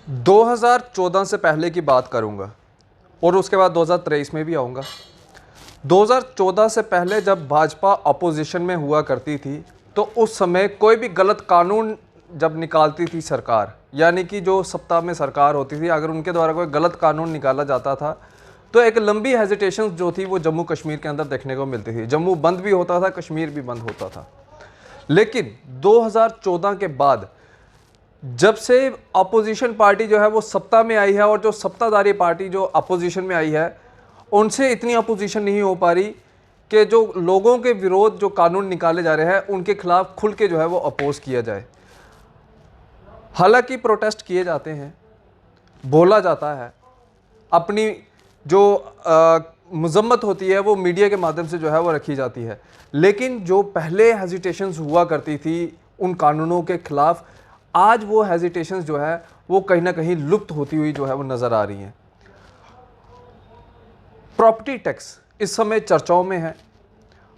2014 से पहले की बात करूंगा और उसके बाद 2023 में भी आऊँगा। 2014 से पहले जब भाजपा अपोजिशन में हुआ करती थी तो उस समय कोई भी गलत कानून जब निकालती थी सरकार, यानी कि जो सत्ता में सरकार होती थी, अगर उनके द्वारा कोई गलत कानून निकाला जाता था तो एक लंबी हेजिटेशन जो थी वो जम्मू कश्मीर के अंदर देखने को मिलती थी। जम्मू बंद भी होता था, कश्मीर भी बंद होता था। लेकिन 2014 के बाद जब से अपोजिशन पार्टी जो है वो सत्ता में आई है और जो सत्ताधारी पार्टी जो अपोजिशन में आई है उनसे इतनी अपोजिशन नहीं हो पा रही कि जो लोगों के विरोध जो कानून निकाले जा रहे हैं उनके खिलाफ खुल के जो है वो अपोज किया जाए। हालांकि प्रोटेस्ट किए जाते हैं, बोला जाता है, अपनी जो मजम्मत होती है वो मीडिया के माध्यम से जो है वो रखी जाती है, लेकिन जो पहले हेजिटेशंस हुआ करती थी उन कानूनों के खिलाफ आज वो हेजिटेशंस जो है वो कहीं ना कहीं लुप्त होती हुई जो है वो नज़र आ रही हैं। प्रॉपर्टी टैक्स इस समय चर्चाओं में है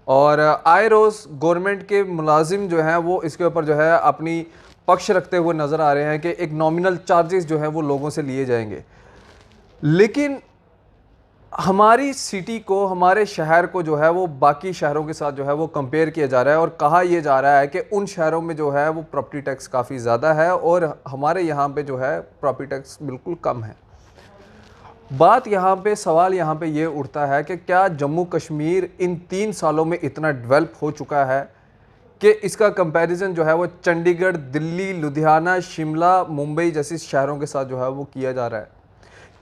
और आए रोज़ गवर्नमेंट के मुलाजिम जो हैं वो इसके ऊपर जो है अपनी पक्ष रखते हुए नज़र आ रहे हैं कि एक नॉमिनल चार्जेस जो है वो लोगों से लिए जाएंगे। लेकिन हमारी सिटी को, हमारे शहर को जो है वो बाकी शहरों के साथ जो है वो कंपेयर किया जा रहा है और कहा यह जा रहा है कि उन शहरों में जो है वो प्रॉपर्टी टैक्स काफ़ी ज़्यादा है और हमारे यहाँ पे जो है प्रॉपर्टी टैक्स बिल्कुल कम है। बात यहाँ पे, सवाल यहाँ पे ये उठता है कि क्या जम्मू कश्मीर इन 3 सालों में इतना डेवलप हो चुका है कि इसका कंपैरिजन जो है वो चंडीगढ़, दिल्ली, लुधियाना, शिमला, मुंबई जैसी शहरों के साथ जो है वो किया जा रहा है?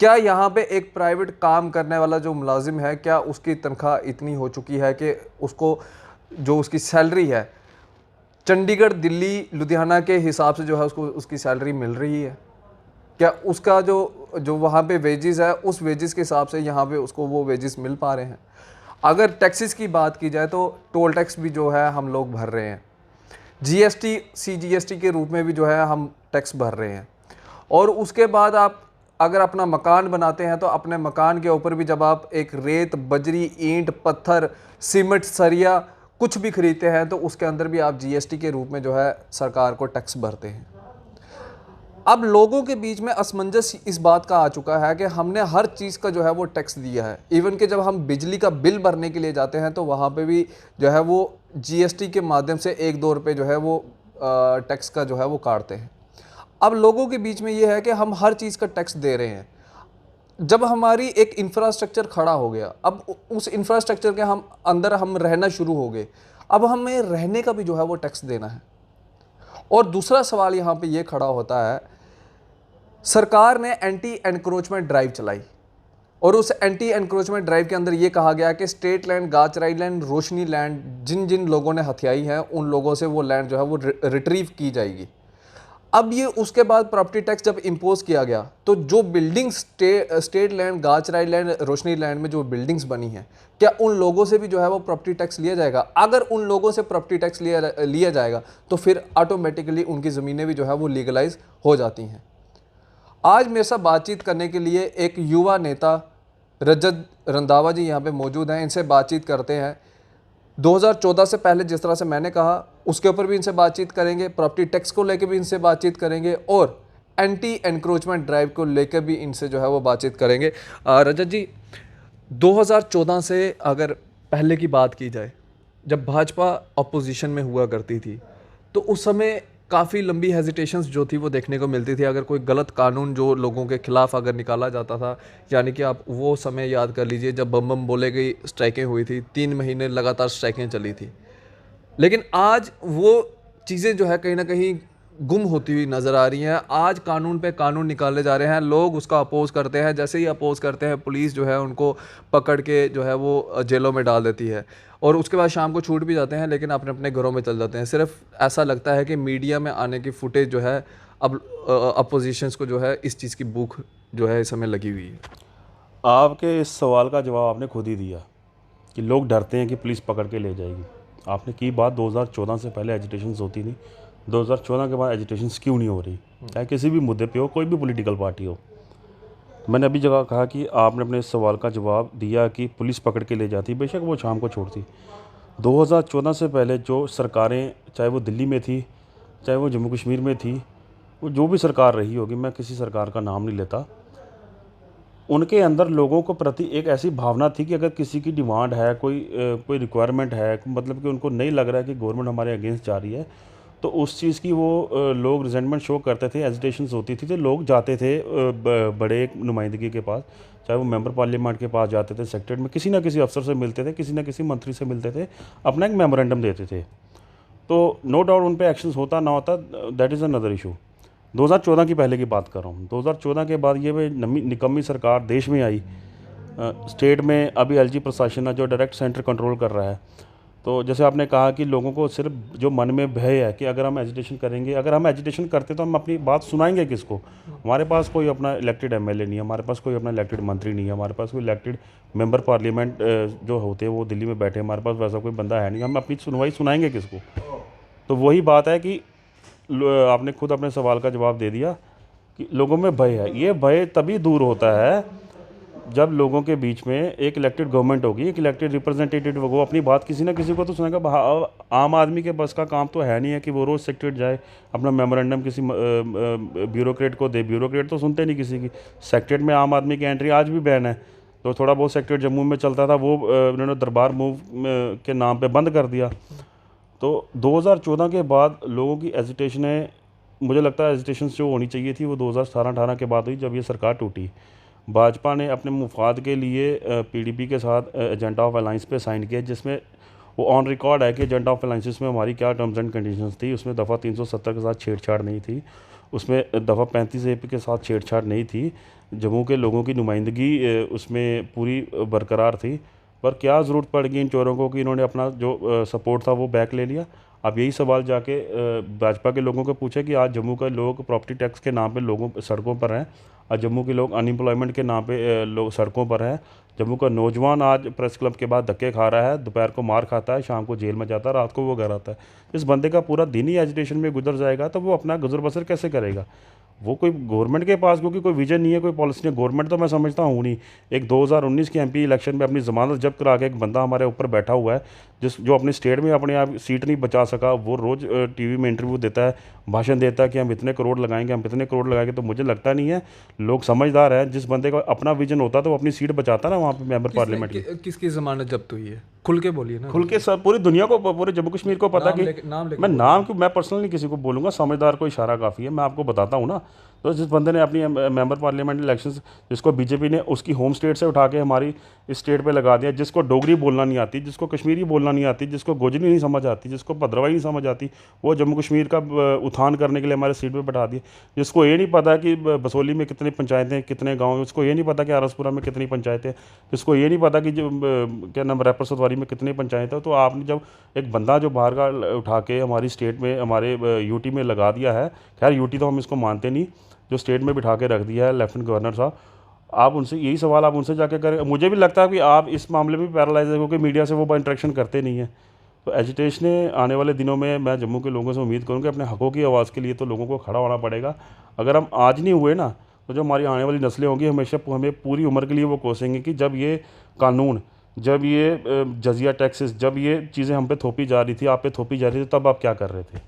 क्या यहाँ पे एक प्राइवेट काम करने वाला जो मुलाजिम है, क्या उसकी तनख्वाह इतनी हो चुकी है कि उसको जो उसकी सैलरी है चंडीगढ़, दिल्ली, लुधियाना के हिसाब से जो है उसको उसकी सैलरी मिल रही है? क्या उसका जो वहाँ पे वेजेस है उस वेजेस के हिसाब से यहाँ पे उसको वो वेजेस मिल पा रहे हैं? अगर टैक्सेस की बात की जाए तो टोल टैक्स भी जो है हम लोग भर रहे हैं, जीएसटी, सीजीएसटी के रूप में भी जो है हम टैक्स भर रहे हैं। और उसके बाद आप अगर अपना मकान बनाते हैं तो अपने मकान के ऊपर भी जब आप एक रेत, बजरी, ईंट, पत्थर, सीमेंट, सरिया कुछ भी खरीदते हैं तो उसके अंदर भी आप जीएसटी के रूप में जो है सरकार को टैक्स भरते हैं। अब लोगों के बीच में असमंजस इस बात का आ चुका है कि हमने हर चीज़ का जो है वो टैक्स दिया है। इवन कि जब हम बिजली का बिल भरने के लिए जाते हैं तो वहाँ पे भी जो है वो जीएसटी के माध्यम से 1-2 रुपये जो है वो टैक्स का जो है वो काटते हैं। अब लोगों के बीच में ये है कि हम हर चीज़ का टैक्स दे रहे हैं। जब हमारी एक इंफ्रास्ट्रक्चर खड़ा हो गया, अब उस इंफ्रास्ट्रक्चर के हम अंदर हम रहना शुरू हो गए, अब हमें रहने का भी जो है वो टैक्स देना है। और दूसरा सवाल यहाँ पे ये खड़ा होता है, सरकार ने एंटी एनक्रोचमेंट ड्राइव चलाई और उस एंटी एनक्रोचमेंट ड्राइव के अंदर ये कहा गया कि स्टेट लैंड, गाचराई लैंड, रोशनी लैंड जिन जिन लोगों ने हथियाई है उन लोगों से वो लैंड जो है वो रिट्रीव की जाएगी। अब ये उसके बाद प्रॉपर्टी टैक्स जब इम्पोज किया गया तो जो बिल्डिंग्स स्टेट लैंड, गाचराई लैंड, रोशनी लैंड में जो बिल्डिंग्स बनी हैं, क्या उन लोगों से भी जो है वो प्रॉपर्टी टैक्स लिया जाएगा? अगर उन लोगों से प्रॉपर्टी टैक्स लिया जाएगा तो फिर ऑटोमेटिकली उनकी ज़मीनें भी जो है वो लीगलाइज हो जाती हैं। आज मेरे साथ बातचीत करने के लिए एक युवा नेता रजत रंधावा जी यहाँ पे मौजूद हैं। इनसे बातचीत करते हैं। 2014 से पहले जिस तरह से मैंने कहा उसके ऊपर भी इनसे बातचीत करेंगे, प्रॉपर्टी टैक्स को लेकर भी इनसे बातचीत करेंगे और एंटी एनक्रोचमेंट ड्राइव को लेकर भी इनसे जो है वो बातचीत करेंगे। रजत जी, 2014 से अगर पहले की बात की जाए, जब भाजपा अपोजिशन में हुआ करती थी तो उस समय काफ़ी लंबी हेजिटेशंस जो थी वो देखने को मिलती थी। अगर कोई गलत कानून जो लोगों के खिलाफ अगर निकाला जाता था, यानी कि आप वो समय याद कर लीजिए जब बम बम बोले गई स्ट्राइकें हुई थी, 3 महीने लगातार स्ट्राइकें चली थी। लेकिन आज वो चीज़ें जो है कहीं ना कहीं गुम होती हुई नज़र आ रही हैं। आज कानून पे कानून निकाले जा रहे हैं, लोग उसका अपोज करते हैं, जैसे ही अपोज करते हैं पुलिस जो है उनको पकड़ के जो है वो जेलों में डाल देती है और उसके बाद शाम को छूट भी जाते हैं, लेकिन अपने अपने घरों में चल जाते हैं। सिर्फ ऐसा लगता है कि मीडिया में आने की फुटेज जो है अब अपोजिशंस को जो है इस चीज़ की भूख जो है इस समय लगी हुई है। आपके इस सवाल का जवाब आपने खुद ही दिया कि लोग डरते हैं कि पुलिस पकड़ के ले जाएगी। आपने की बात 2014 से पहले एजिटेशंस होती नहीं, 2014 के बाद एजिटेशंस क्यों नहीं हो रही, चाहे किसी भी मुद्दे पे हो, कोई भी पॉलिटिकल पार्टी हो। मैंने अभी जगह कहा कि आपने अपने सवाल का जवाब दिया कि पुलिस पकड़ के ले जाती, बेशक वो शाम को छोड़ती। 2014 से पहले जो सरकारें, चाहे वो दिल्ली में थी, चाहे वो जम्मू कश्मीर में थी, वो जो भी सरकार रही होगी, मैं किसी सरकार का नाम नहीं लेता, उनके अंदर लोगों को प्रति एक ऐसी भावना थी कि अगर किसी की डिमांड है, कोई रिक्वायरमेंट है, मतलब कि उनको नहीं लग रहा है कि गवर्नमेंट हमारे अगेंस्ट जा रही है, तो उस चीज़ की वो लोग रिजेंटमेंट शो करते थे, एजिटेशंस होती थी, तो लोग जाते थे बड़े नुमाइंदगी के पास, चाहे वो मेंबर पार्लियामेंट के पास जाते थे, सेक्रेटरी में किसी ना किसी अफसर से मिलते थे, किसी ना किसी मंत्री से मिलते थे, अपना एक मेमोरेंडम देते थे। तो नो डाउट उन पे एक्शंस होता ना होता, दैट इज़ अनदर इशू। 2014 की पहले की बात कर रहा हूँ। 2014 के बाद ये निकम्मी सरकार देश में आई, स्टेट में अभी एलजी प्रशासन है जो डायरेक्ट सेंटर कंट्रोल कर रहा है। तो जैसे आपने कहा कि लोगों को सिर्फ जो मन में भय है कि अगर हम एजिटेशन करेंगे, अगर हम एजिटेशन करते तो हम अपनी बात सुनाएंगे किसको? हमारे पास कोई अपना इलेक्टेड एमएलए नहीं है, हमारे पास कोई अपना इलेक्टेड मंत्री नहीं है, हमारे पास कोई इलेक्टेड मेंबर पार्लियामेंट जो होते हैं वो दिल्ली में बैठे, हमारे पास वैसा कोई बंदा है नहीं, हम अपनी सुनवाई सुनाएंगे किसको? तो वही बात है कि आपने खुद अपने सवाल का जवाब दे दिया कि लोगों में भय है। ये भय तभी दूर होता है जब लोगों के बीच में एक इलेक्टेड गवर्नमेंट होगी, एक इलेक्टेड रिप्रेजेंटेटिव होगा, अपनी बात किसी ना किसी को तो सुनेगा। आम आदमी के बस का काम तो है नहीं है कि वो रोज़ सेक्रेटरी जाए अपना मेमोरेंडम किसी ब्यूरोक्रेट को दे, ब्यूरोक्रेट तो सुनते नहीं किसी की। सेक्रेटरीट में आम आदमी की एंट्री आज भी बैन है। तो थोड़ा बहुत सेक्रेटरी जम्मू में चलता था, वो उन्होंने दरबार मूव के नाम पर बंद कर दिया। तो 2014 के बाद लोगों की एजिटेशनें, मुझे लगता है एजिटेशन जो होनी चाहिए थी वो 2017-18 के बाद हुई, जब ये सरकार टूटी। भाजपा ने अपने मुफाद के लिए पीडीपी के साथ एजेंडा ऑफ अलाइंस पे साइन किया, जिसमें वो ऑन रिकॉर्ड है कि एजेंडा ऑफ अलाइंस में हमारी क्या टर्म्स एंड कंडीशंस थी। उसमें दफ़ा 370 के साथ छेड़छाड़ नहीं थी, उसमें दफ़ा 35A के साथ छेड़छाड़ नहीं थी, जम्मू के लोगों की नुमाइंदगी उसमें पूरी बरकरार थी। पर क्या ज़रूरत पड़ गई इन चोरों को कि इन्होंने अपना जो सपोर्ट था वो बैक ले लिया? अब यही सवाल जाके भाजपा के लोगों को पूछे कि आज जम्मू के लोग प्रॉपर्टी टैक्स के नाम पे लोगों सड़कों पर हैं, आज जम्मू के लोग अनएम्प्लॉयमेंट के नाम पे लोग सड़कों पर हैं। जम्मू का नौजवान आज प्रेस क्लब के बाद धक्के खा रहा है, दोपहर को मार खाता है, शाम को जेल में जाता है, रात को वो घर आता है। इस बंदे का पूरा दिन ही एजुटेशन में गुजर जाएगा, तो वो अपना गुजर बसर कैसे करेगा? वो कोई गवर्नमेंट के पास क्योंकि कोई विजन नहीं है, कोई पॉलिसी नहीं। गवर्नमेंट तो मैं समझता हूँ नहीं। एक 2019 के एमपी इलेक्शन में अपनी ज़मानत जब्त करा के एक बंदा हमारे ऊपर बैठा हुआ है, जो अपने स्टेट में अपने आप सीट नहीं बचा सका, वो रोज़ टीवी में इंटरव्यू देता है, भाषण देता है कि हम इतने करोड़ लगाएंगे, हम इतने करोड़ लगाएंगे। तो मुझे लगता नहीं है लोग समझदार हैं। जिस बंदे का अपना विजन होता तो वो अपनी सीट बचाता ना वहाँ पे मेंबर पार्लियामेंट की। किसकी जमानत जब्त हुई है? खुल के बोलिए ना। खुल के सब पूरी दुनिया को, पूरे जम्मू कश्मीर को पता कि मैं नाम क्यों, मैं पर्सनली किसी को बोलूँगा, समझदार को इशारा काफ़ी है, मैं आपको बताता हूँ ना। तो जिस बंदे ने अपनी मेंबर पार्लियामेंट इलेक्शंस, जिसको बीजेपी ने उसकी होम स्टेट से उठा के हमारी इस स्टेट पे लगा दिया, जिसको डोगरी बोलना नहीं आती, जिसको कश्मीरी बोलना नहीं आती, जिसको गोजरी नहीं समझ आती, जिसको भद्रवाही नहीं समझ आती, वो जम्मू कश्मीर का उत्थान करने के लिए हमारे सीट पे बैठा दिया। जिसको ये नहीं पता कि बसोली में कितनी पंचायतें, कितने गाँव, उसको ये नहीं पता कि आरसपुरा में कितनी पंचायतें, जिसको ये नहीं पता कि जो क्या नाम रैपर सतवारी में कितनी पंचायतें। तो आपने जब एक बंदा जो बाहर का उठा के हमारी स्टेट में, हमारे यूटी में लगा दिया है, खैर यूटी तो हम इसको मानते नहीं, जो स्टेट में बिठा के रख दिया है लेफ्टिनेंट गवर्नर साहब, आप उनसे यही सवाल आप उनसे जाके करें। मुझे भी लगता है कि आप इस मामले में पैरालाइज है, क्योंकि मीडिया से वो इंटरेक्शन करते नहीं है। तो एजिटेशन आने वाले दिनों में मैं जम्मू के लोगों से उम्मीद करूँगा अपने हकों की आवाज़ के लिए तो लोगों को खड़ा होना पड़ेगा। अगर हम आज नहीं हुए ना, तो जो हमारी आने वाली नस्लें होंगी हमेशा हमें पूरी उम्र के लिए वो कोसेंगे कि जब ये कानून, जब ये जजिया टैक्सेस, जब ये चीज़ें हम पे थोपी जा रही थी, आप पे थोपी जा रही थी, तब आप क्या कर रहे थे।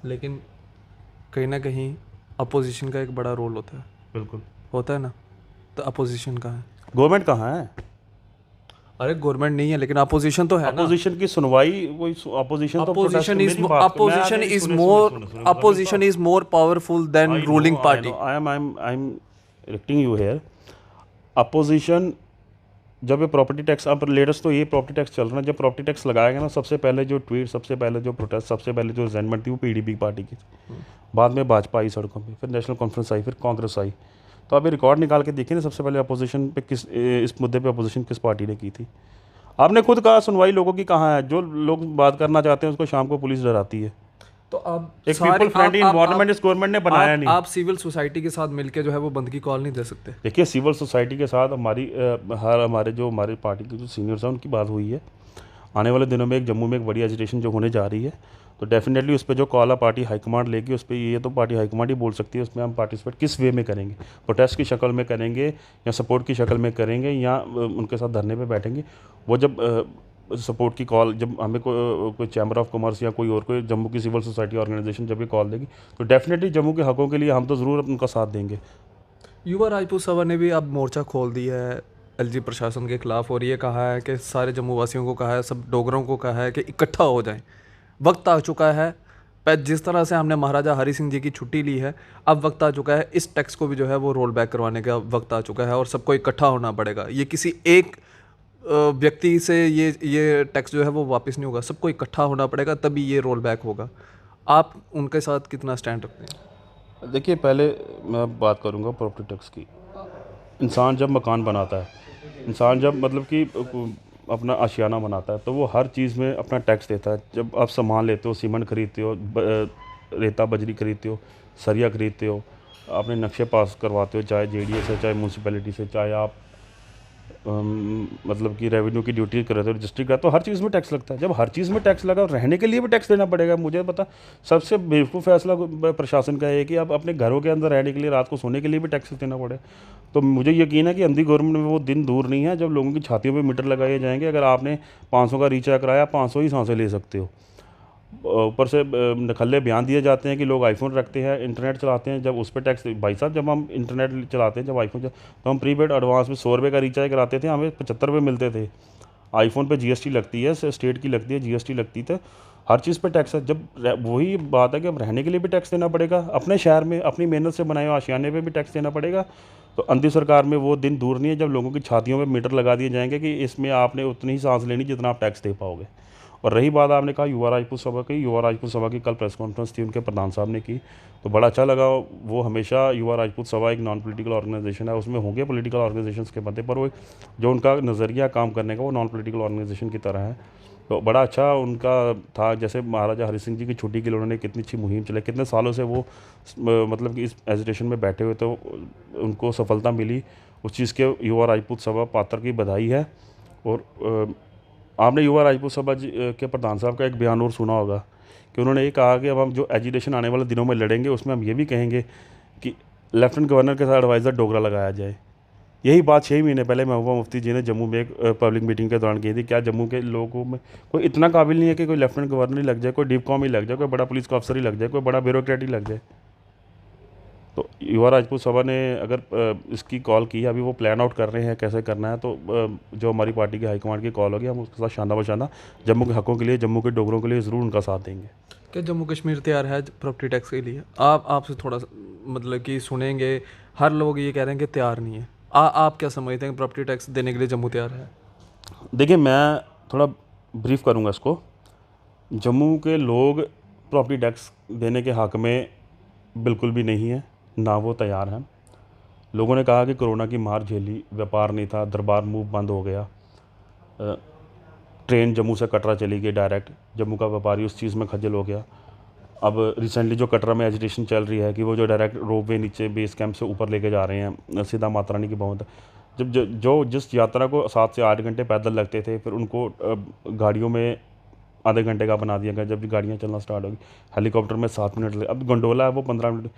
लेकिन कहीं ना कहीं अपोजिशन का एक बड़ा रोल होता है। बिल्कुल होता है ना। तो अपोजिशन कहाँ है? गवर्नमेंट कहाँ है? अरे गवर्नमेंट नहीं है, लेकिन अपोजिशन तो है ना। अपोजिशन की सुनवाई, कोई अपोजिशन तो opposition is more powerful than ruling party. I am reacting you here. Opposition, जब ये प्रॉपर्टी टैक्स, अब लेटेस्ट तो ये प्रॉपर्टी टैक्स चल रहा है, जब प्रॉपर्टी टैक्स लगाया गया ना, सबसे पहले जो ट्वीट, सबसे पहले जो प्रोटेस्ट, सबसे पहले जो रिजेंटमेंट थी वो पीडीपी पार्टी की थी। बाद में भाजपा आई सड़कों पे, फिर नेशनल कॉन्फ्रेंस आई, फिर कांग्रेस आई। तो अभी रिकॉर्ड निकाल के देखिए ना, सबसे पहले अपोजिशन पे इस मुद्दे पे अपोजिशन किस पार्टी ने की थी। आपने खुद कहा सुनवाई लोगों की कहाँ है? जो लोग बात करना चाहते हैं उसको शाम को पुलिस डराती है। तो अब एक पीपल फ्रेंडली एनवायरनमेंट इस गवर्नमेंट ने बनाया नहीं। आप सिविल सोसाइटी के साथ मिलकर जो है वो बंद की कॉल नहीं दे सकते? देखिए, सिविल सोसाइटी के साथ हमारे पार्टी के जो सीनियर्स हैं उनकी बात हुई है। आने वाले दिनों में जम्मू में एक बड़ी एजिटेशन जो होने जा रही है, तो डेफिनेटली उस पर जो कॉल है पार्टी हाईकमांड लेगी, उस पर ये तो पार्टी हाईकमांड ही बोल सकती है उसमें हम पार्टिसिपेट किस वे में करेंगे, प्रोटेस्ट की शक्ल में करेंगे या सपोर्ट की शक्ल में करेंगे या उनके साथ धरने पे बैठेंगे। वो जब सपोर्ट की कॉल, जब हमें कोई चैम्बर ऑफ कॉमर्स या कोई और कोई जम्मू की सिविल सोसाइटी ऑर्गेनाइजेशन जब ये कॉल देगी, तो डेफिनेटली जम्मू के हकों के लिए हम तो ज़रूर उनका साथ देंगे। युवा राजपूत सभा ने भी अब मोर्चा खोल दिया है एलजी प्रशासन के खिलाफ, और ये कहा है कि सारे जम्मू वासियों को कहा है, सब डोगरों को कहा है कि इकट्ठा हो जाएं। वक्त आ चुका है, जिस तरह से हमने महाराजा हरि सिंह जी की छुट्टी ली है, अब वक्त आ चुका है इस टैक्स को भी जो है वो रोल बैक करवाने का वक्त आ चुका है, और सबको इकट्ठा होना पड़ेगा। ये किसी एक व्यक्ति से ये टैक्स जो है वो वापस नहीं होगा, सबको इकट्ठा होना पड़ेगा, तभी ये रोल बैक होगा। आप उनके साथ कितना स्टैंड रखते हैं? देखिए, पहले मैं बात करूँगा प्रॉपर्टी टैक्स की। इंसान जब मकान बनाता है, इंसान जब मतलब कि अपना आशियाना बनाता है, तो वो हर चीज़ में अपना टैक्स देता है। जब आप सामान लेते हो, सीमेंट खरीदते हो, रेता बजरी खरीदते हो, सरिया खरीदते हो, अपने नक्शे पास करवाते हो, चाहे जेडीए से, चाहे म्यूनसिपैलिटी से, चाहे आप मतलब कि रेवेन्यू की ड्यूटी करते हो, रजिस्ट्री करते हो, हर चीज़ में टैक्स लगता है। जब हर चीज़ में टैक्स लगा, रहने के लिए भी टैक्स देना पड़ेगा। मुझे पता, सबसे बेवकूफ़ फैसला प्रशासन का है कि आप अपने घरों के अंदर रहने के लिए, रात को सोने के लिए भी टैक्स देना पड़े। तो मुझे यकीन है कि अंधी गवर्नमेंट में वो दिन दूर नहीं है जब लोगों की छातियों पे मीटर लगाए जाएंगे। अगर आपने 500 का रिचार्ज कराया, 500 ही सांसें ले सकते हो। ऊपर से नखल्ले बयान दिए जाते हैं कि लोग आईफोन रखते हैं, इंटरनेट चलाते हैं, जब उस पर टैक्स। भाई साहब, जब हम इंटरनेट चलाते हैं, जब आईफोन तो हम प्रीपेड एडवांस में 100 रुपये का रिचार्ज कराते थे, हमें 75 रुपये मिलते थे। आईफोन पे जीएसटी लगती है, स्टेट की लगती है, जीएसटी लगती है, हर चीज़ पे टैक्स है। जब वही बात है कि अब रहने के लिए भी टैक्स देना पड़ेगा, अपने शहर में अपनी मेहनत से बनाए हुए आशियाने पे भी टैक्स देना पड़ेगा। तो अंधी सरकार में वो दिन दूर नहीं है जब लोगों की छातियों में मीटर लगा दिए जाएंगे कि इसमें आपने उतनी ही सांस लेनी जितना आप टैक्स दे पाओगे। और रही बात, आपने कहा युवा राजपूत सभा की, युवा राजपूत सभा की कल प्रेस कॉन्फ्रेंस थी, उनके प्रधान साहब ने की, तो बड़ा अच्छा लगा। वो हमेशा, युवा राजपूत सभा एक नॉन पॉलिटिकल ऑर्गेनाइजेशन है, उसमें होंगे पॉलिटिकल ऑर्गेनाइजेशंस के बंदे, पर वो जो उनका नज़रिया काम करने का वो नॉन पॉलिटिकल ऑर्गेनाइजेशन की तरह है। तो बड़ा अच्छा उनका था। जैसे महाराजा हरि सिंह जी की छुट्टी के लिए उन्होंने कितनी अच्छी मुहिम चलाई, कितने सालों से वो मतलब कि इस एजिटेशन में बैठे हुए, तो उनको सफलता मिली। उस चीज़ के युवा राजपूत सभा पात्र की बधाई है। और आपने युवा राजपूत सभा के प्रधान साहब का एक बयान और सुना होगा कि उन्होंने ये कहा कि अब हम जो एजिटेशन आने वाले दिनों में लड़ेंगे, उसमें हम ये भी कहेंगे कि लेफ्टिनेंट गवर्नर के साथ एडवाइज़र डोगरा लगाया जाए। यही बात 6 महीने पहले महबूबा मुफ्ती जी ने जम्मू में एक पब्लिक मीटिंग के दौरान की थी। क्या जम्मू के लोगों में कोई इतना काबिल नहीं है कि कोई लेफ्टिनेंट गवर्नर ही लग जाए, कोई डिपकॉम ही लग जाए, कोई बड़ा पुलिस का अफसर ही लग जाए, कोई बड़ा ब्यूरोक्रेट ही लग जाए? तो युवा राजपूत सभा ने अगर इसकी कॉल की, अभी वो प्लान आउट कर रहे हैं कैसे करना है, तो जो हमारी पार्टी के हाईकमांड की कॉल होगी, हम उसके साथ शाना बशाना जम्मू के हकों के लिए, जम्मू के डोगरों के लिए ज़रूर उनका साथ देंगे। क्या जम्मू कश्मीर तैयार है प्रॉपर्टी टैक्स के लिए? आपसे थोड़ा सा मतलब कि सुनेंगे, हर लोग ये कह रहे हैं कि तैयार नहीं है। आप क्या समझते हैं, प्रॉपर्टी टैक्स देने के लिए जम्मू तैयार है? देखिए, मैं थोड़ा ब्रीफ करूँगा इसको। जम्मू के लोग प्रॉपर्टी टैक्स देने के हक़ में बिल्कुल भी नहीं है, ना वो तैयार हैं। लोगों ने कहा कि कोरोना की मार झेली, व्यापार नहीं था, दरबार मूव बंद हो गया, ट्रेन जम्मू से कटरा चली गई डायरेक्ट, जम्मू का व्यापारी उस चीज़ में खज्जल हो गया। अब रिसेंटली जो कटरा में एजिटेशन चल रही है कि वो जो डायरेक्ट रोपवे नीचे बेस कैंप से ऊपर लेके जा रहे हैं, सीधा माता रानी की भवन तक। जब जिस यात्रा को 7 से 8 घंटे पैदल लगते थे, फिर उनको गाड़ियों में आधे घंटे का बना दिया गया। जब गाड़ियाँ चलना स्टार्ट होगी, हेलीकॉप्टर में 7 मिनट लगे, अब गंडोला है वो 15 मिनट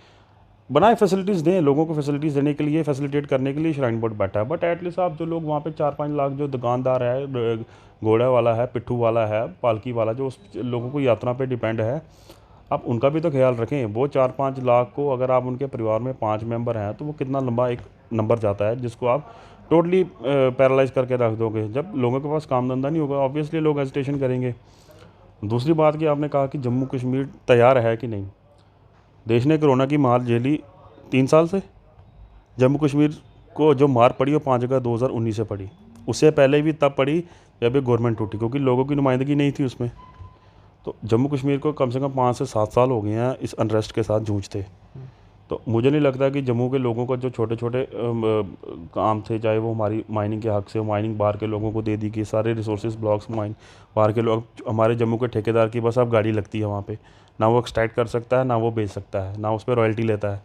बनाए। फैसिलिटीज़ दें लोगों को, फैसिलिटीज़ देने के लिए, फैसिलिटेट करने के लिए श्राइन बोर्ड बैठा है। बट एटलीस्ट आप जो लोग वहाँ पे 4-5 लाख जो दुकानदार है, घोड़े वाला है, पिट्ठू वाला है, पालकी वाला, जो उस लोगों को यात्रा पे डिपेंड है, आप उनका भी तो ख्याल रखें। वो 4-5 लाख को अगर आप उनके परिवार में 5 मेंबर हैं, तो वो कितना लंबा एक नंबर जाता है, जिसको आप टोटली पैरालाइज करके रख दोगे। जब लोगों के पास काम धंधा नहीं होगा, ऑब्वियसली लोग हेजिटेशन करेंगे। दूसरी बात कि आपने कहा कि जम्मू कश्मीर तैयार है कि नहीं। देश ने कोरोना की मार झेली 3 साल से। जम्मू कश्मीर को जो मार पड़ी वो 5 अगस्त 2019 से पड़ी। उससे पहले भी तब पड़ी जब ये गवर्नमेंट टूटी, क्योंकि लोगों की नुमाइंदगी नहीं थी उसमें। तो जम्मू कश्मीर को कम से कम 5 से 7 साल हो गए हैं इस अनरेस्ट के साथ जूझते। तो मुझे नहीं लगता कि जम्मू के लोगों को जो छोटे छोटे काम थे, चाहे वो हमारी माइनिंग के हक़ से, माइनिंग बाहर के लोगों को दे दी गई, सारे रिसोर्सेज ब्लॉक्स माइन बाहर के लोग, हमारे जम्मू के ठेकेदार की बस अब गाड़ी लगती है वहाँ पे, ना वो एक्सट्रैक्ट कर सकता है, ना वो बेच सकता है, ना उस पर रॉयल्टी लेता है।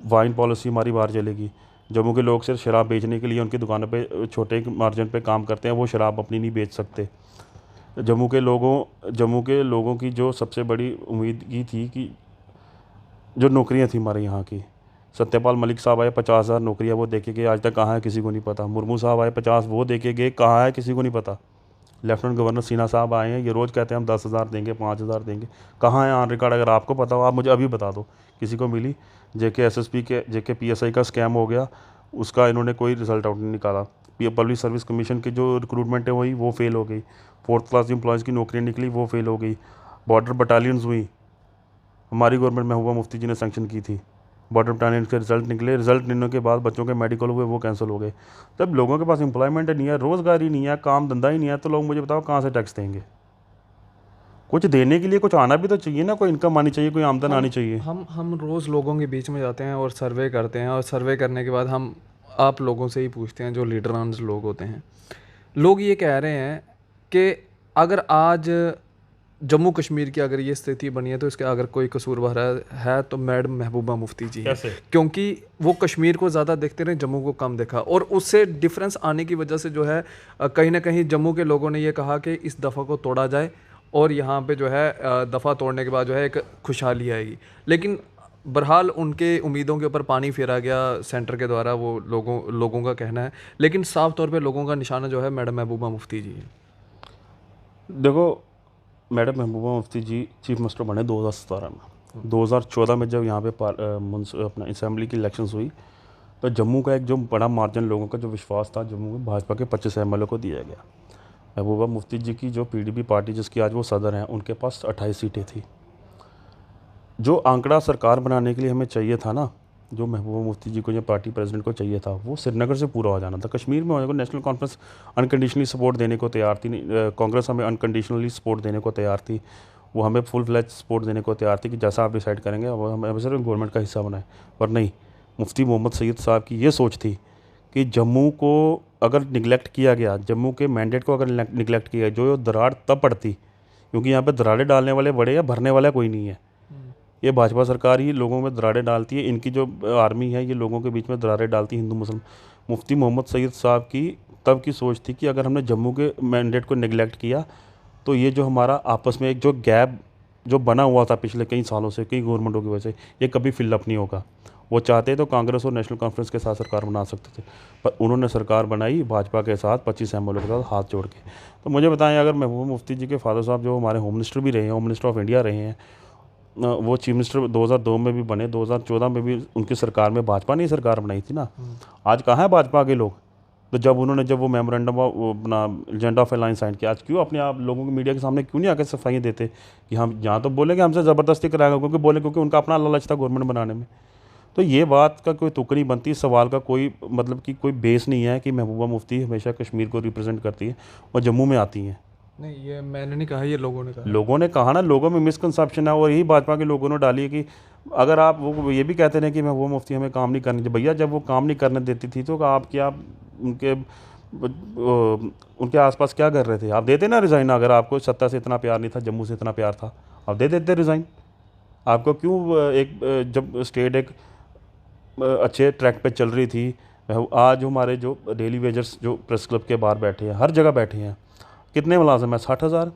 वाइन पॉलिसी हमारी बाहर चलेगी। जम्मू के लोग सिर्फ शराब बेचने के लिए उनकी दुकानों पे छोटे मार्जिन पे काम करते हैं, वो शराब अपनी नहीं बेच सकते। जम्मू के लोगों की जो सबसे बड़ी उम्मीद की थी कि जो नौकरियां थी हमारे यहाँ की, सत्यपाल मलिक साहब आए, 50,000 नौकरियां वो देके गए, आज तक कहाँ है किसी को नहीं पता। मुर्मू साहब आए, 50 वो देके गए, कहाँ है किसी को नहीं पता। लेफ्टिनेंट गवर्नर सिन्हा साहब आए हैं, ये रोज़ कहते हैं हम 10,000 देंगे, 5,000 देंगे। कहाँ है ऑन रिकॉर्ड? अगर आपको पता हो आप मुझे अभी बता दो। किसी को मिली? जेके पीएसआई का स्कैम हो गया, उसका इन्होंने कोई रिजल्ट आउट नहीं निकाला। पब्लिक सर्विस कमीशन की जो रिक्रूटमेंट है वही वो फेल हो गई। 4th क्लास एम्प्लॉयज़ की नौकरियाँ निकली, वो फेल हो गई। बॉर्डर बटालियंस हुई, हमारी गवर्नमेंट महबूबा मुफ्ती जी ने सेंक्शन की थी। बॉर्डर बटालियन के रिजल्ट निकले, रिजल्ट निकलने के बाद बच्चों के मेडिकल हुए, वो कैंसिल हो गए। तब लोगों के पास एम्प्लॉयमेंट नहीं है, रोज़गार ही नहीं है, काम धंधा ही नहीं है, तो लोग मुझे बताओ कहाँ से टैक्स देंगे? कुछ देने के लिए कुछ आना भी तो चाहिए ना, कोई इनकम आनी चाहिए, कोई आमदन आनी चाहिए। हम रोज़ लोगों के बीच में जाते हैं और सर्वे करते हैं, और सर्वे करने के बाद हम आप लोगों से ही पूछते हैं, जो लीडरान लोग होते हैं। लोग ये कह रहे हैं कि अगर आज जम्मू कश्मीर की अगर ये स्थिति बनी है तो इसका अगर कोई कसूरवार है तो मैडम महबूबा मुफ्ती जी हैं। कैसे? क्योंकि वो कश्मीर को ज़्यादा देखते रहे, जम्मू को कम देखा, और उससे डिफरेंस आने की वजह से जो है कहीं ना कहीं जम्मू के लोगों ने ये कहा कि इस दफ़ा को तोड़ा जाए, और यहाँ पे जो है दफ़ा तोड़ने के बाद जो है एक खुशहाली आएगी। लेकिन बहरहाल उनके उम्मीदों के ऊपर पानी फेरा गया सेंटर के द्वारा, वो लोगों का कहना है। लेकिन साफ तौर पे लोगों का निशाना जो है मैडम महबूबा मुफ्ती जी है। देखो, मैडम महबूबा मुफ्ती जी चीफ मिनिस्टर बने 2017 में। 2014 में जब यहाँ पे अपना असेंबली की इलेक्शंस हुई, तो जम्मू का एक जो बड़ा मार्जिन लोगों का जो विश्वास था जम्मू में भाजपा के 25 एमएलए को दिया गया। महबूबा मुफ्ती जी की जो पीडीपी पार्टी जिसकी आज वो सदर हैं, उनके पास 28 सीटें थी। जो आंकड़ा सरकार बनाने के लिए हमें चाहिए था ना, जो महबूबा मुफ्ती जी को, जो पार्टी प्रेसिडेंट को चाहिए था, वो श्रीनगर से पूरा हो जाना था। कश्मीर में होने को नेशनल कॉन्फ्रेंस अनकंडीशनली सपोर्ट देने को तैयार थी, कांग्रेस हमें अनकंडीशनली सपोर्ट देने को तैयार थी, वो हमें फुल फ्लैज सपोर्ट देने को तैयार थी कि जैसा आप डिसाइड करेंगे वो हमें सिर्फ गवर्नमेंट का हिस्सा बनाए। पर नहीं, मुफ्ती मोहम्मद सईद साहब की ये सोच थी कि जम्मू को अगर निगलेक्ट किया गया, जम्मू के मैंडेट को अगर निगलेक्ट किया, जो दरार तब पड़ती, क्योंकि यहाँ पे दरारें डालने वाले बड़े या भरने वाला कोई नहीं है। ये भाजपा सरकार ही लोगों में दरारें डालती है, इनकी जो आर्मी है ये लोगों के बीच में दरारें डालती है, हिंदू मुस्लिम। मुफ्ती मोहम्मद सईद साहब की तब की सोच थी कि अगर हमने जम्मू के मैंडेट को निगलेक्ट किया तो ये जो हमारा आपस में एक जो गैप जो बना हुआ था पिछले कई सालों से, कई गवर्नमेंटों की वजह से, ये कभी फिलअप नहीं होगा। वो चाहते तो कांग्रेस और नेशनल कॉन्फ्रेंस के साथ सरकार बना सकते थे, पर उन्होंने सरकार बनाई भाजपा के साथ 25 एमएलए के साथ हाथ जोड़ के। तो मुझे बताएं, अगर महबूबा मुफ्ती जी के फादर साहब जो हमारे होम मिनिस्टर भी रहे हैं, होम मिनिस्टर ऑफ इंडिया रहे हैं, वो चीफ मिनिस्टर 2002 में भी बने, 2014 में भी उनकी सरकार में भाजपा ने सरकार बनाई थी ना। आज कहाँ है भाजपा के लोग? तो जब वो मेमोरेंडम अपना एजेंडा ऑफ अलायंस साइन किया, आज क्यों अपने आप लोगों के मीडिया के सामने क्यों नहीं आकर सफाइयाँ देते कि हम यहाँ तो बोले कि हमसे ज़बरदस्ती कराएगा, क्योंकि उनका अपना लालच था गवर्नमेंट बनाने में। तो ये बात का कोई तुक नहीं बनती, सवाल का कोई मतलब कि कोई बेस नहीं है कि महबूबा मुफ्ती हमेशा कश्मीर को रिप्रेजेंट करती है और जम्मू में आती हैं। नहीं, ये मैंने नहीं कहा, ये लोगों ने कहा। लोगों ने कहा ना, लोगों में मिसकंसेप्शन है, और यही भाजपा के लोगों ने डाली है कि अगर आप वो ये भी कहते हैं कि महबूबा मुफ्ती हमें काम नहीं करने देती। भैया, जब वो काम नहीं करने देती थी तो आप क्या उनके आसपास क्या कर रहे थे? आप देते ना रिज़ाइन। अगर आपको सत्ता से इतना प्यार नहीं था, जम्मू से इतना प्यार था, आप दे देते रिज़ाइन। आपको क्यों जब स्टेट एक अच्छे ट्रैक पे चल रही थी, आज हमारे जो डेली वेजर्स जो प्रेस क्लब के बाहर बैठे हैं, हर जगह बैठे हैं, कितने मुलाजिम हैं? 60,000।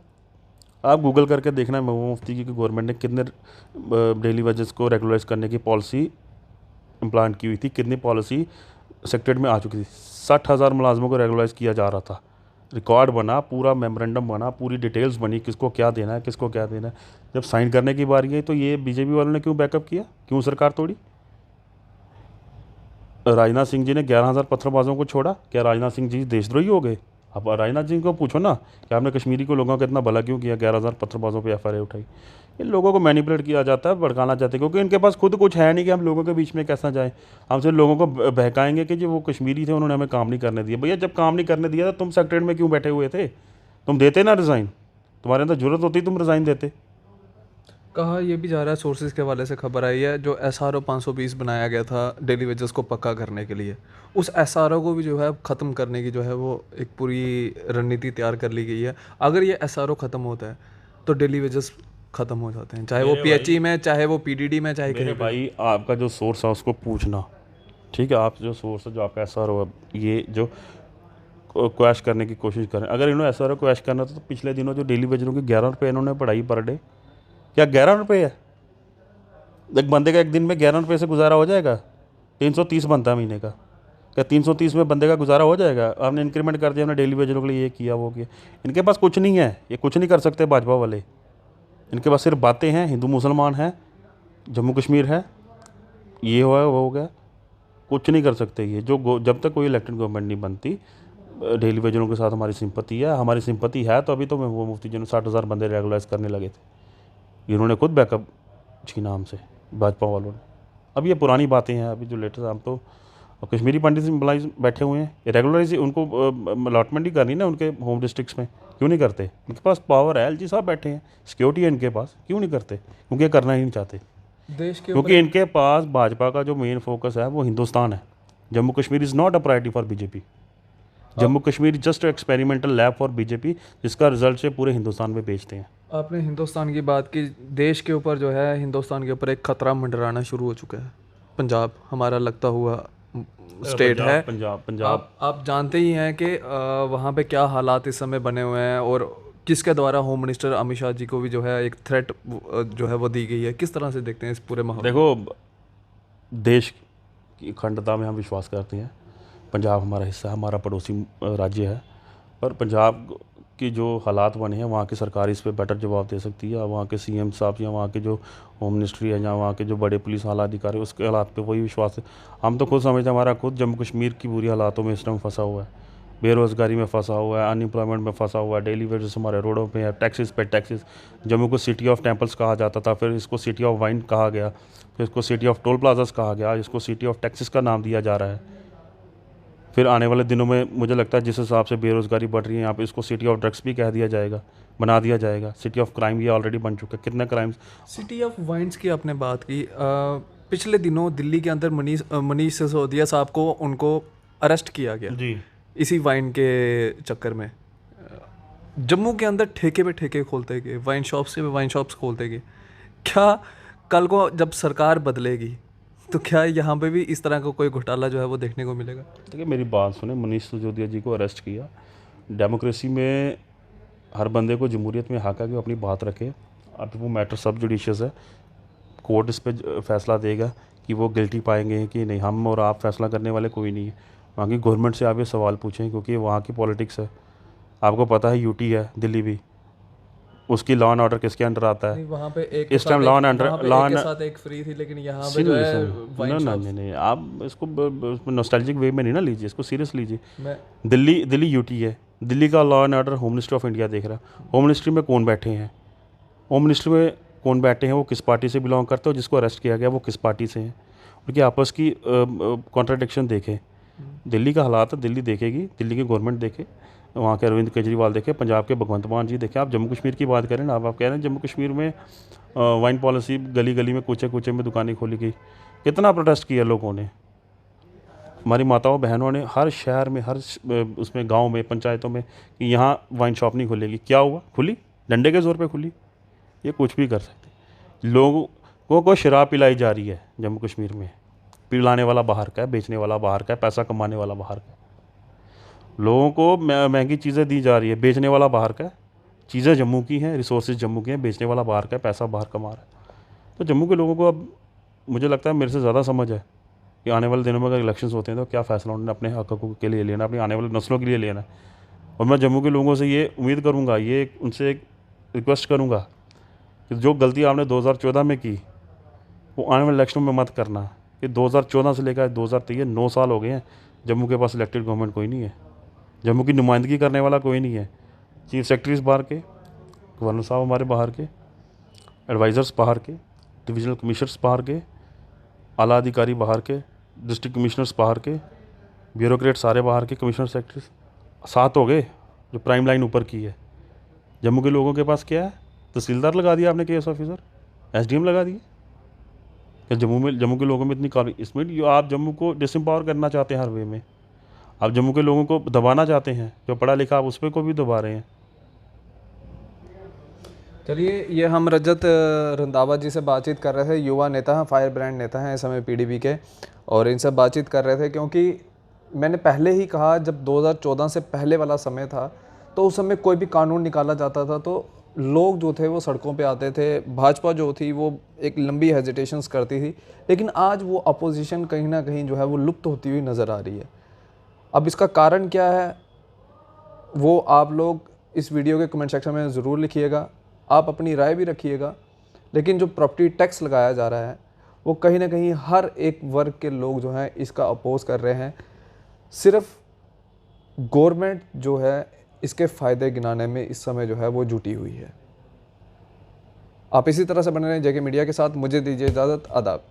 आप गूगल करके देखना महबूबा मुफ्ती की गवर्नमेंट ने कितने डेली वेजेस को रेगुलराइज करने की पॉलिसी इम्प्लांट की हुई थी, कितनी पॉलिसी सेक्रेट में आ चुकी थी। 60,000 मुलाजमों को रेगुलराइज किया जा रहा था। रिकॉर्ड बना, पूरा मेमोरेंडम बना, पूरी डिटेल्स बनी, किसको क्या देना है, किसको क्या देना है। जब साइन करने की बारी आई तो ये बीजेपी वालों ने क्यों बैकअप किया, क्यों सरकार तोड़ी? राजनाथ सिंह जी ने 11,000 पत्थरबाजों को छोड़ा, क्या राजनाथ सिंह जी देशद्रोही हो गए? अब राजनाथ सिंह को पूछो ना कि आपने कश्मीरी को लोगों का इतना भला क्यों किया, 11,000 पत्थरबाजों पे एफआईआर उठाई। इन लोगों को मैनिपुलेट किया जाता है, भड़काना चाहते हैं, क्योंकि इनके पास खुद कुछ है नहीं कि हम लोगों के बीच में कैसा जाएं। हम सिर्फ लोगों को बहकाएंगे कि जो वो कश्मीरी थे उन्होंने हमें काम नहीं करने दिया। भैया, जब काम नहीं करने दिया तो तुम सेक्रेटरीट में क्यों बैठे हुए थे? तुम देते ना रिज़ाइन, तुम्हारे अंदर जरूरत होती तुम रिज़ाइन देते। कहा यह भी जा रहा है, सोर्सेज के हवाले से खबर आई है, जो SRO 520 बनाया गया था डेली वेजेस को पक्का करने के लिए, उस SRO को भी जो है ख़त्म करने की जो है वो एक पूरी रणनीति तैयार कर ली गई है। अगर ये SRO ख़त्म होता है तो डेली वेजेस ख़त्म हो जाते हैं, चाहे वो PHE में, चाहे वो PDD में, चाहे मेरे भाई, आपका जो सोर्स है उसको पूछना, ठीक है? आप जो सोर्स है, जो आपका SRO है, ये जो क्वैश करने की कोशिश करें, अगर इन्होंने SRO क्वैश करना था तो पिछले दिनों जो डेली वेजरों की 11 रुपये इन्होंने पढ़ाई पर डे, क्या 11 रुपये है? एक बंदे का एक दिन में 11 रुपये से गुजारा हो जाएगा? 330 बनता है महीने का। क्या 330 में बंदे का गुजारा हो जाएगा? आपने इंक्रीमेंट कर दिया, हमने डेली वेजरों के लिए ये किया वो किया। इनके पास कुछ नहीं है, ये कुछ नहीं कर सकते भाजपा वाले। इनके पास सिर्फ बातें हैं, हिंदू मुसलमान हैं, जम्मू कश्मीर है, ये हुआ वो हो गया, कुछ नहीं कर सकते ये। जब तक कोई इलेक्टेड गवर्नमेंट नहीं बनती, डेली वेजरों के साथ हमारी सिंपत्ति है तो अभी तो मैं वो मुफ्ती जी ने 60,000 बंदे रेगुलराइज करने लगे थे। इन्होंने खुद बैकअप छीना हमसे, भाजपा वालों ने। अब ये पुरानी बातें हैं, अभी जो लेटेस्ट हम तो कश्मीरी पंडित एम्प्लॉइज बैठे हुए हैं, रेगुलराइज उनको अलॉटमेंट ही करनी ना उनके होम डिस्ट्रिक्ट्स में, क्यों नहीं करते? इनके पास पावर है, एलजी साहब बैठे हैं, सिक्योरिटी है इनके पास, क्यों नहीं करते? क्योंकि ये करना ही नहीं चाहते। देश के क्योंकि इनके पास भाजपा का जो मेन फोकस है वो हिंदुस्तान है। Jammu Kashmir is not a priority for BJP. Jammu Kashmir just experimental lab for BJP, जिसका रिजल्ट से पूरे हिंदुस्तान में बेचते हैं। आपने हिंदुस्तान की बात की, देश के ऊपर जो है हिंदुस्तान के ऊपर एक खतरा मंडराना शुरू हो चुका है। पंजाब हमारा लगता हुआ स्टेट है। पंजाब आप जानते ही हैं कि वहाँ पे क्या हालात इस समय बने हुए हैं, और किसके द्वारा होम मिनिस्टर अमित शाह जी को भी जो है एक थ्रेट जो है वो दी गई है। किस तरह से देखते हैं इस पूरे माहौल? देखो, देश की अखंडता में हम विश्वास करते हैं। पंजाब हमारा हिस्सा है, हमारा पड़ोसी राज्य है, पर पंजाब की जो हालात बने हैं वहाँ की सरकार इस पे बेटर जवाब दे सकती है। वहाँ के सीएम साहब या वहाँ के जो होम मिनिस्ट्री है या वहाँ के जो बड़े पुलिस आला अधिकारी, उसके हालात पे वही विश्वास है। हम तो खुद समझते हैं, हमारा खुद जम्मू कश्मीर की बुरी हालातों में इस टाइम फंसा हुआ है, बेरोज़गारी में फंसा हुआ है, अनएम्प्लॉयमेंट में फंसा हुआ है, डेली वेजेस हमारे रोडों पे है, टैक्सेस पे टैक्सेस। जम्मू को सिटी ऑफ टेम्पल्स कहा जाता था, फिर इसको सिटी ऑफ वाइन कहा गया, फिर इसको सिटी ऑफ टोल प्लाजास कहा गया, इसको सिटी ऑफ टैक्सेस का नाम दिया जा रहा है। फिर आने वाले दिनों में मुझे लगता है जिस हिसाब से बेरोज़गारी बढ़ रही है यहाँ पे, इसको सिटी ऑफ ड्रग्स भी कह दिया जाएगा, बना दिया जाएगा। सिटी ऑफ क्राइम ये ऑलरेडी बन चुका है, कितने क्राइम्स। सिटी ऑफ वाइन्स की आपने बात की, पिछले दिनों दिल्ली के अंदर मनीष सिसोदिया साहब को उनको अरेस्ट किया गया जी, इसी वाइन के चक्कर में। जम्मू के अंदर ठेके पे ठेके खोलते गए, वाइन शॉप्स से वाइन शॉप्स खोलते गए। क्या कल को जब सरकार बदलेगी तो क्या यहाँ पे भी इस तरह का कोई घोटाला जो है वो देखने को मिलेगा? देखिए मेरी बात सुने, मनीष सिसोदिया जी को अरेस्ट किया, डेमोक्रेसी में हर बंदे को जमहूरियत में हक है कि वो अपनी बात रखे। अब वो मैटर सब जुडिशियस है, कोर्ट इस पर फैसला देगा कि वो गिल्टी पाएंगे कि नहीं। हम और आप फैसला करने वाले कोई नहीं है। वहाँ की गवर्नमेंट से आप ये सवाल पूछें, क्योंकि वहाँ की पॉलिटिक्स है। आपको पता है यूटी है, दिल्ली भी, उसकी लॉ एंड ऑर्डर किसके अंडर आता है? वहाँ पे एक इस टाइम लॉ एंड के साथ एक फ्री थी, लेकिन यहाँ पे जो है वाइन शॉप्स। नहीं, आप इसको नॉस्टैल्जिक वे में नहीं ना लीजिए, इसको सीरियस लीजिए। मैं दिल्ली यूटी है, दिल्ली का law and order home minister of India देख रहा है। होम मिनिस्ट्री में कौन बैठे हैं? होम मिनिस्ट्री में कौन बैठे हैं? वो किस पार्टी से बिलोंग करते हो? जिसको अरेस्ट किया गया वो किस पार्टी से हैं? उनकी आपस की कॉन्ट्राडिक्शन देखें। दिल्ली का हालात है, दिल्ली देखेगी, दिल्ली की गवर्नमेंट देखे, वहाँ के अरविंद केजरीवाल देखे, पंजाब के भगवंत मान जी देखे। आप जम्मू कश्मीर की बात करें ना, आप कह रहे हैं जम्मू कश्मीर में वाइन पॉलिसी, गली गली में कूचे कूचे में दुकानें खोली गई। कितना प्रोटेस्ट किया लोगों ने, हमारी माताओं बहनों ने, हर शहर में, हर उसमें गांव में, पंचायतों में, कि यहाँ वाइन शॉप नहीं खुलेगी। क्या हुआ? खुली, डंडे के ज़ोर पे खुली। ये कुछ भी कर सकते। लोगों को शराब पिलाई जा रही है जम्मू कश्मीर में, पिलाने वाला बाहर का है, बेचने वाला बाहर का है, पैसा कमाने वाला बाहर का है। लोगों को महंगी चीज़ें दी जा रही है, बेचने वाला बाहर का है। चीज़ें जम्मू की हैं, रिसोर्सेज जम्मू के हैं, बेचने वाला बाहर का है, पैसा बाहर कमा रहा है। तो जम्मू के लोगों को अब मुझे लगता है मेरे से ज़्यादा समझ है कि आने वाले दिनों में अगर इलेक्शंस होते हैं तो क्या फ़ैसला उन्होंने अपने हक़ के लिए लेना, अपनी आने वाली नस्लों के लिए लेना है। और मैं जम्मू के लोगों से ये उम्मीद करूँगा, ये उनसे एक रिक्वेस्ट करूँगा कि जो गलती आपने 2014 में की वो आने वाले इलेक्शनों में मत करना। कि 2014 से लेकर 2023 9 साल हो गए हैं, जम्मू के पास इलेक्टेड गवर्नमेंट कोई नहीं है, जम्मू की नुमाइंदगी करने वाला कोई नहीं है। चीफ सेक्रेटरीज बाहर के, गवर्नर साहब हमारे बाहर के, एडवाइज़र्स बाहर के, डिविजनल कमिश्नर्स बाहर के, आला अधिकारी बाहर के, डिस्ट्रिक्ट कमिश्नर्स बाहर के, ब्यूरोक्रेट सारे बाहर के, कमिश्नर सेक्रेटरीज 7 हो गए जो प्राइम लाइन ऊपर की है। जम्मू के लोगों के पास क्या है? तहसीलदार लगा दिया आपने, केएस ऑफिसर, एसडीएम लगा दिए। क्या जम्मू के लोगों में इतनी काबिल? इसमें आप जम्मू को डिसम्पावर करना चाहते हैं हर वे में। आप जम्मू के लोगों को दबाना चाहते हैं, जो पढ़ा लिखा आप उस पर को भी दबा रहे हैं। चलिए, ये हम रजत रंधावा जी से बातचीत कर रहे थे, युवा नेता हैं, फायर ब्रांड नेता हैं इस समय पीडीपी के, और इनसे बातचीत कर रहे थे क्योंकि मैंने पहले ही कहा जब 2014 से पहले वाला समय था तो उस समय कोई भी कानून निकाला जाता था तो लोग जो थे वो सड़कों पे आते थे। भाजपा जो थी वो एक लंबी हेजिटेशंस करती थी, लेकिन आज वो अपोजिशन कहीं ना कहीं जो है वो लुप्त होती हुई नज़र आ रही है। अब इसका कारण क्या है वो आप लोग इस वीडियो के कमेंट सेक्शन में ज़रूर लिखिएगा, आप अपनी राय भी रखिएगा। लेकिन जो प्रॉपर्टी टैक्स लगाया जा रहा है वो कहीं ना कहीं हर एक वर्ग के लोग जो हैं इसका अपोज कर रहे हैं। सिर्फ गवर्नमेंट जो है इसके फ़ायदे गिनाने में इस समय जो है वो जुटी हुई है। आप इसी तरह से बने रहें जेके मीडिया के साथ। मुझे दीजिए इजाज़त। आदाब।